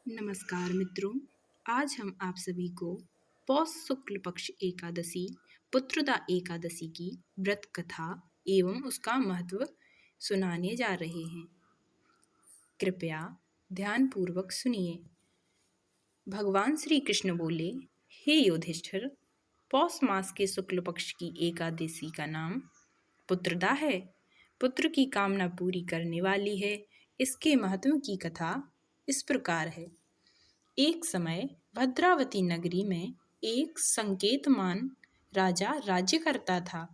नमस्कार मित्रों। आज हम आप सभी को पौष शुक्ल पक्ष एकादशी पुत्रदा एकादशी की व्रत कथा एवं उसका महत्व सुनाने जा रहे हैं। कृपया ध्यान पूर्वक सुनिए। भगवान श्री कृष्ण बोले, हे युधिष्ठिर, पौष मास के शुक्ल पक्ष की एकादशी का नाम पुत्रदा है। पुत्र की कामना पूरी करने वाली है। इसके महत्व की कथा इस प्रकार है। एक समय भद्रावती नगरी में एक संकेतमान राजा राज्य करता था।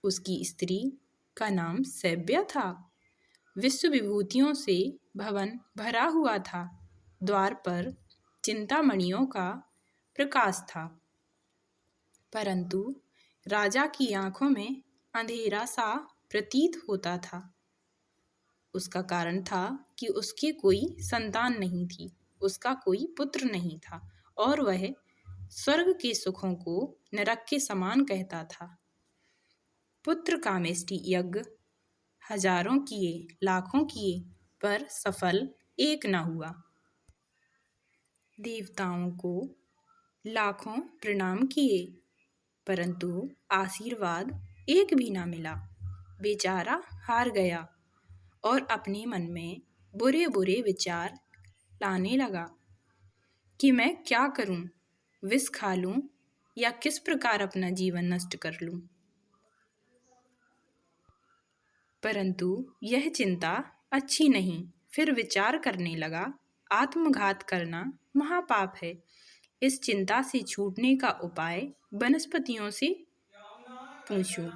उसकी स्त्री का नाम सैव्या था। विश्व विभूतियों से भवन भरा हुआ था। द्वार पर चिंतामणियों का प्रकाश था, परंतु राजा की आंखों में अंधेरा सा प्रतीत होता था। उसका कारण था कि उसके कोई संतान नहीं थी, उसका कोई पुत्र नहीं था और वह स्वर्ग के सुखों को नरक के समान कहता था। पुत्र कामेष्टि यज्ञ हजारों किए, लाखों किए, पर सफल एक न हुआ। देवताओं को लाखों प्रणाम किए, परंतु आशीर्वाद एक भी न मिला। बेचारा हार गया और अपने मन में बुरे बुरे विचार लाने लगा कि मैं क्या करूं, विष खा लूं या किस प्रकार अपना जीवन नष्ट कर लूं। परंतु यह चिंता अच्छी नहीं। फिर विचार करने लगा, आत्मघात करना महापाप है। इस चिंता से छूटने का उपाय वनस्पतियों से पूछूं।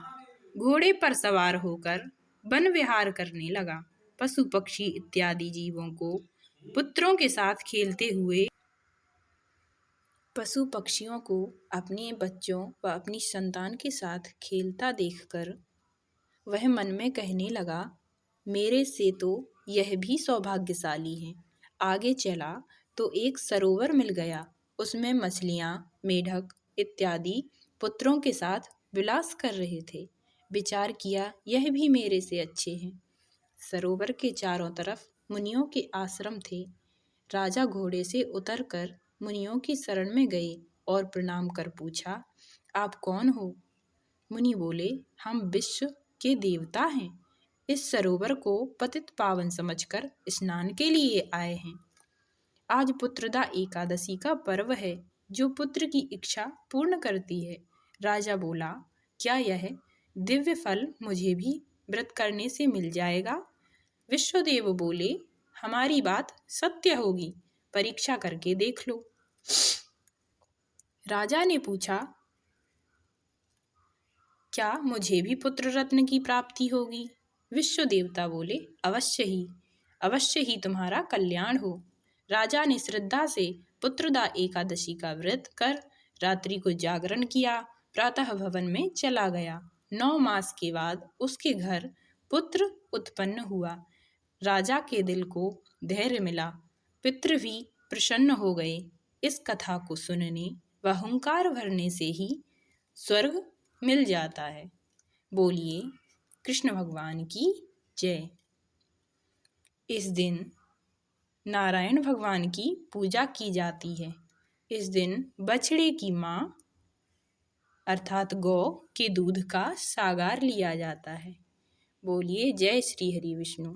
घोड़े पर सवार होकर वन विहार करने लगा। पशु पक्षी इत्यादि जीवों को पुत्रों के साथ खेलते हुए, पशु पक्षियों को अपने बच्चों व अपनी संतान के साथ खेलता देखकर वह मन में कहने लगा, मेरे से तो यह भी सौभाग्यशाली है। आगे चला तो एक सरोवर मिल गया। उसमें मछलियाँ, मेढक इत्यादि पुत्रों के साथ विलास कर रहे थे। विचार किया, यह भी मेरे से अच्छे हैं। सरोवर के चारों तरफ मुनियों के आश्रम थे। राजा घोड़े से उतरकर मुनियों की शरण में गए और प्रणाम कर पूछा, आप कौन हो? मुनि बोले, हम विश्व के देवता हैं। इस सरोवर को पतित पावन समझकर स्नान के लिए आए हैं। आज पुत्रदा एकादशी का पर्व है, जो पुत्र की इच्छा पूर्ण करती है। राजा बोला, क्या यह दिव्य फल मुझे भी व्रत करने से मिल जाएगा? विश्वदेव बोले, हमारी बात सत्य होगी, परीक्षा करके देख लो। राजा ने पूछा, क्या मुझे भी पुत्र रत्न की प्राप्ति होगी? विश्व देवता बोले, अवश्य ही तुम्हारा कल्याण हो। राजा ने श्रद्धा से पुत्रदा एकादशी का व्रत कर रात्रि को जागरण किया। प्रातः भवन में चला गया। 9 मास के बाद उसके घर पुत्र उत्पन्न हुआ। राजा के दिल को धैर्य मिला, पितृ भी प्रसन्न हो गए। इस कथा को सुनने व हुंकार भरने से ही स्वर्ग मिल जाता है। बोलिए कृष्ण भगवान की जय। इस दिन नारायण भगवान की पूजा की जाती है। इस दिन बछड़े की माँ अर्थात गौ के दूध का सागार लिया जाता है। बोलिए जय श्री हरि विष्णु।